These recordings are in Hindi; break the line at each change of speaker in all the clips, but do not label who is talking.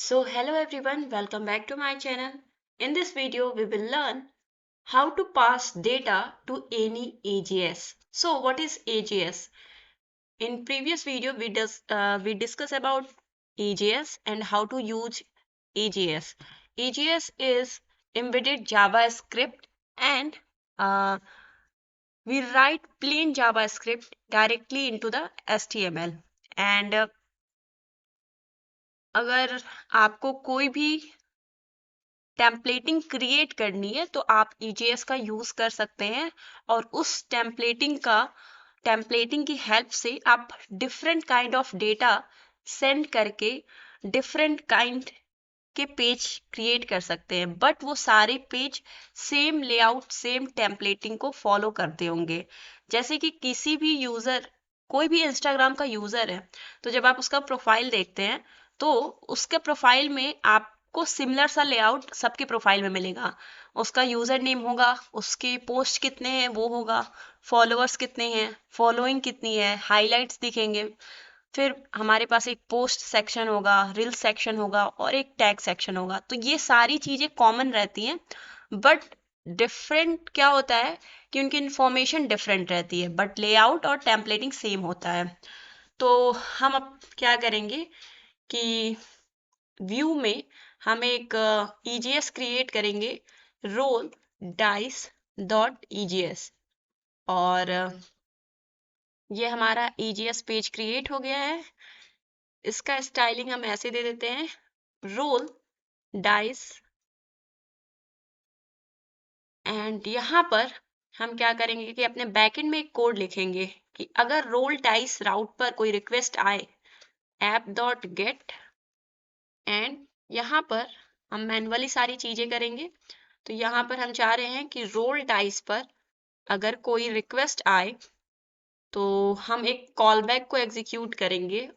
So hello everyone, welcome back to my channel. In this video, we will learn how to pass data to any AGS. So what is AGS? In previous video, we discuss about AGS and how to use AGS. AGS is embedded JavaScript and uh, we write plain JavaScript directly into the HTML. And अगर आपको कोई भी टेम्पलेटिंग क्रिएट करनी है तो आप EJS का यूज कर सकते हैं और उस टेम्पलेटिंग की हेल्प से आप different kind of data send करके डिफरेंट काइंड के पेज क्रिएट कर सकते हैं बट वो सारे पेज सेम लेआउट सेम टेम्पलेटिंग को फॉलो करते होंगे। जैसे कि किसी भी यूजर कोई भी इंस्टाग्राम का यूजर है तो जब आप उसका प्रोफाइल देखते हैं तो उसके प्रोफाइल में आपको सिमिलर सा लेआउट सबके प्रोफाइल में मिलेगा। उसका यूजर नेम होगा, उसके पोस्ट कितने हैं वो होगा, फॉलोअर्स कितने हैं, फॉलोइंग कितनी है, हाइलाइट्स दिखेंगे, फिर हमारे पास एक पोस्ट सेक्शन होगा, रील सेक्शन होगा और एक टैग सेक्शन होगा। तो ये सारी चीजें कॉमन रहती हैं बट डिफरेंट क्या होता है कि उनकी इंफॉर्मेशन डिफरेंट रहती है बट लेआउट और टेम्पलेटिंग सेम होता है। तो हम अब क्या करेंगे कि व्यू में हम एक EGS क्रिएट करेंगे, रोल डाइस डॉट EGS, और ये हमारा EGS पेज क्रिएट हो गया है। इसका स्टाइलिंग हम ऐसे दे देते हैं, रोल डाइस, एंड यहाँ पर हम क्या करेंगे कि अपने बैकएंड में एक कोड लिखेंगे कि अगर रोल डाइस राउट पर कोई रिक्वेस्ट आए, ऐप डॉट गेट, एंड यहाँ पर हम मैन्युअली सारी चीजें करेंगे। तो यहाँ पर हम चाह रहे हैं कि रोल डाइस पर अगर कोई रिक्वेस्ट आए तो हम एक कॉल बैक को एग्जीक्यूट करेंगे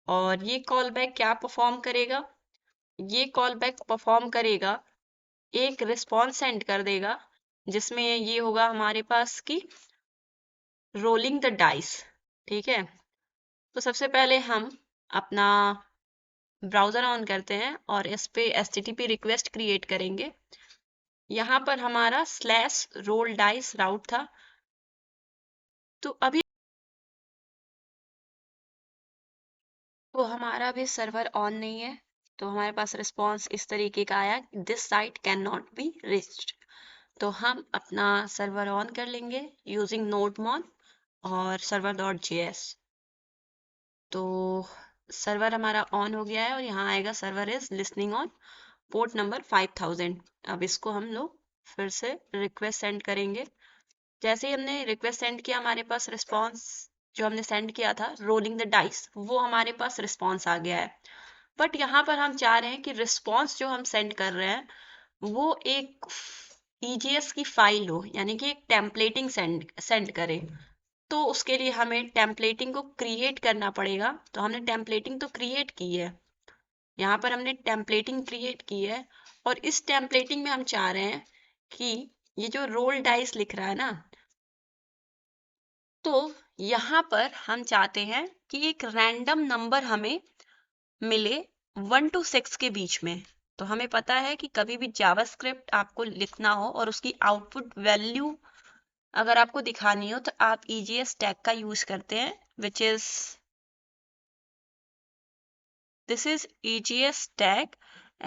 और ये कॉल बैक क्या परफॉर्म करेगा, ये कॉल बैक परफॉर्म करेगा, एक रिस्पॉन्स सेंड कर देगा जिसमें ये होगा हमारे पास की रोलिंग द डाइस। ठीक है, तो सबसे पहले हम अपना ब्राउजर ऑन करते हैं और इस पे HTTP रिक्वेस्ट क्रिएट करेंगे। यहाँ पर हमारा स्लैश रोल डाइस राउट था, तो अभी तो हमारा भी सर्वर ऑन नहीं है, तो हमारे पास रिस्पॉन्स इस तरीके का आया, this site can not be reached. तो हम अपना सर्वर ऑन कर लेंगे यूजिंग नोडमॉन और server.js। तो सर्वर हमारा ऑन हो गया है और यहाँ आएगा server is listening on port number 5000। अब इसको हम लोग फिर से रिक्वेस्ट सेंड करेंगे। जैसे ही हमने रिक्वेस्ट सेंड किया हमारे पास रिस्पॉन्स जो हमने सेंड किया था रोलिंग द डाइस वो हमारे पास रिस्पॉन्स आ गया है। बट यहाँ पर हम चाह रहे हैं कि रिस्पॉन्स जो हम सेंड कर रहे हैं वो एक EGS की फाइल हो, यानी कि एक टेम्पलेटिंग सेंड करे। तो उसके लिए हमें टेम्पलेटिंग को क्रिएट करना पड़ेगा। तो हमने टेम्पलेटिंग तो क्रिएट की है, यहाँ पर हमने टेम्पलेटिंग क्रिएट की है और इस टेम्पलेटिंग में हम चाह रहे हैं कि ये जो रोल डाइस लिख रहा है ना, तो यहाँ पर हम चाहते हैं कि एक रैंडम नंबर हमें मिले 1 to 6 के बीच में। तो हमें पता है कि कभी भी जावास्क्रिप्ट आपको लिखना हो और उसकी आउटपुट वैल्यू अगर आपको दिखानी हो तो आप EGS टैग का यूज करते हैं, which is this is EGS tag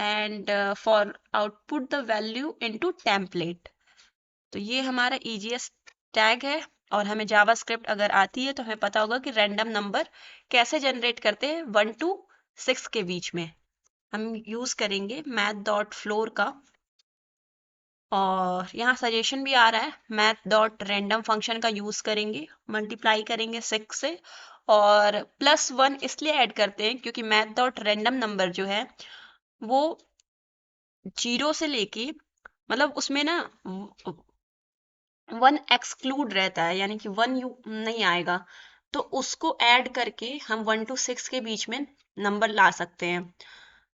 and for output the value into template। तो ये हमारा EGS टैग है और हमें जावास्क्रिप्ट अगर आती है तो हमें पता होगा कि रैंडम नंबर कैसे जनरेट करते हैं 1 to 6 के बीच में। हम यूज करेंगे math.floor का और यहाँ सजेशन भी आ रहा है math.random फंक्शन का यूज करेंगे, मल्टीप्लाई करेंगे 6 से और +1 इसलिए ऐड करते हैं क्योंकि math.random नंबर जो है वो 0 से लेके मतलब उसमें ना 1 एक्सक्लूड रहता है, यानी कि 1 यू नहीं आएगा, तो उसको ऐड करके हम 1 to 6 के बीच में नंबर ला सकते हैं।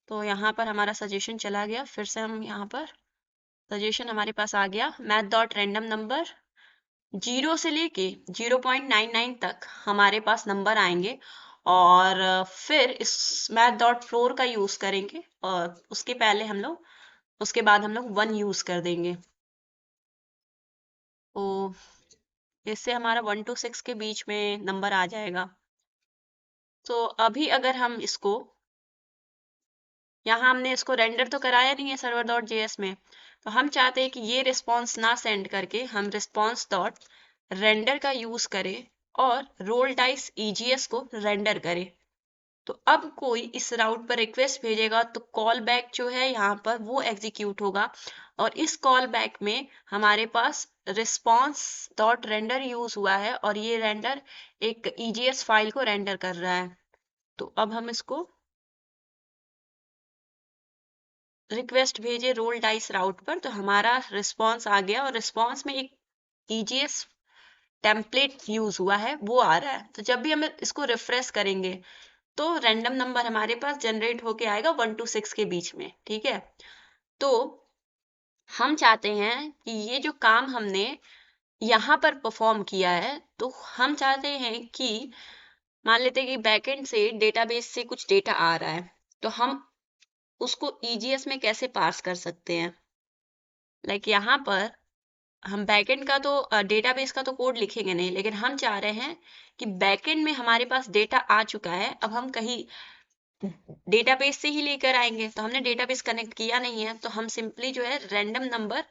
तो यहाँ पर हमारा सजेशन चला गया, फिर से हम यहाँ पर सजेशन हमारे पास आ गया, math.random नंबर 0 से लेके 0.99 तक हमारे पास नंबर आएंगे और फिर इस मैथ डॉट फ्लोर का यूज करेंगे और उसके बाद हम लोग 1 यूज कर देंगे। तो इससे हमारा 1 to 6 के बीच में नंबर आ जाएगा। तो अभी अगर हम इसको यहाँ हमने इसको रेंडर तो कराया नहीं है सर्वर डॉट जेएस में, तो हम चाहते हैं कि ये रिस्पॉन्स ना सेंड करके हम रिस्पॉन्स डॉट रेंडर का यूज करें और रोल डाइस ईजीएस को रेंडर करें। तो अब कोई इस राउट पर रिक्वेस्ट भेजेगा तो कॉल बैक जो है यहाँ पर वो एग्जीक्यूट होगा और इस कॉल बैक में हमारे पास रिस्पॉन्स डॉट रेंडर यूज हुआ है और ये रेंडर एक ईजीएस फाइल को रेंडर कर रहा है। तो अब हम इसको रिक्वेस्ट भेजे रोल डाइस राउट पर, तो हमारा रिस्पॉन्स आ गया और रिस्पॉन्स में एक ईजीएस टेम्पलेट यूज हुआ है वो आ रहा है। तो जब भी हम इसको रिफ्रेश करेंगे तो रैंडम नंबर हमारे पास जनरेट होके आएगा 1 to 6 के बीच में, ठीक है। तो हम चाहते हैं कि ये जो काम हमने यहाँ पर परफॉर्म किया है, तो हम चाहते हैं कि मान लेते हैं कि बैकएंड से डेटाबेस से कुछ डेटा आ रहा है, तो हम उसको ईजीएस में कैसे पार्स कर सकते हैं। लाइक यहाँ पर हम बैकएंड का तो डेटाबेस का तो कोड लिखेंगे नहीं, लेकिन हम चाह रहे हैं कि बैकएंड में हमारे पास डेटा आ चुका है, अब हम कहीं डेटाबेस से ही लेकर आएंगे। तो हमने डेटाबेस कनेक्ट किया नहीं है, तो हम सिंपली जो है रैंडम नंबर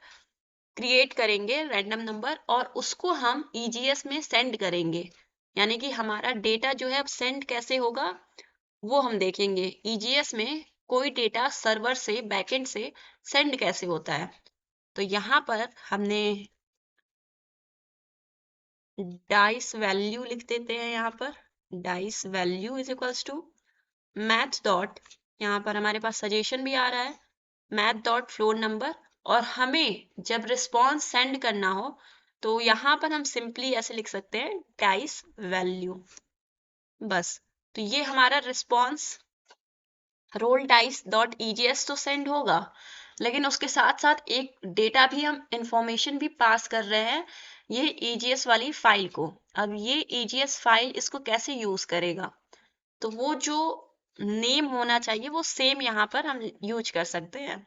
क्रिएट करेंगे, रैंडम नंबर, और उसको हम ईजीएस में सेंड करेंगे। यानी कि हमारा डेटा जो है अब सेंड कैसे होगा वो हम देखेंगे। ईजीएस में कोई डेटा सर्वर से बैकएंड से सेंड कैसे होता है। तो यहाँ पर हमने डाइस वैल्यू लिख देते हैं। यहाँ पर dice value is equals to math dot, यहाँ पर हमारे पास सजेशन भी आ रहा है, मैथ डॉट फ्लोर नंबर। और हमें जब रिस्पॉन्स सेंड करना हो तो यहाँ पर हम सिंपली ऐसे लिख सकते हैं डाइस वैल्यू, बस। तो ये हमारा response roll dice dot EGS तो सेंड होगा, लेकिन उसके साथ साथ एक डेटा भी हम इंफॉर्मेशन भी पास कर रहे हैं ये ईजीएस वाली फाइल को। अब ये ईजीएस फाइल इसको कैसे यूज करेगा, तो वो जो नेम होना चाहिए वो सेम यहाँ पर हम यूज कर सकते हैं।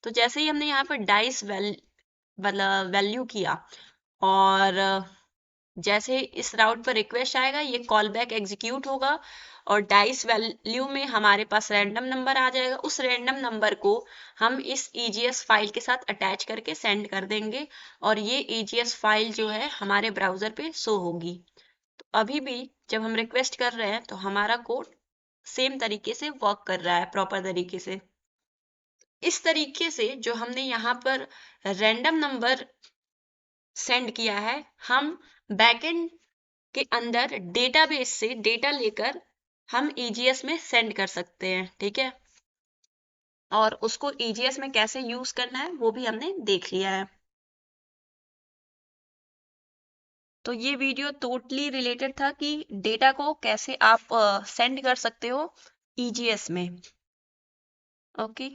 तो जैसे ही हमने यहाँ पर डाइस वैल्यू किया और जैसे इस राउट पर रिक्वेस्ट आएगा ये कॉल बैक एग्जीक्यूट होगा और डाइस वैल्यू में हमारे पास रैंडम नंबर आ जाएगा। उस रैंडम नंबर को हम इस ईजीएस फाइल के साथ अटैच करके सेंड कर देंगे और ये ईजीएस फाइल जो है हमारे ब्राउजर पे शो होगी। तो अभी भी जब हम रिक्वेस्ट कर रहे हैं तो हमारा कोड सेम तरीके से वर्क कर रहा है, प्रॉपर तरीके से। इस तरीके से जो हमने यहाँ पर रैंडम नंबर सेंड किया है, हम बैकएंड के अंदर डेटाबेस से डेटा लेकर हम ईजीएस में सेंड कर सकते हैं, ठीक है। और उसको ईजीएस में कैसे यूज करना है वो भी हमने देख लिया है। तो ये वीडियो टोटली रिलेटेड था कि डेटा को कैसे आप सेंड कर सकते हो ईजीएस में। ओके।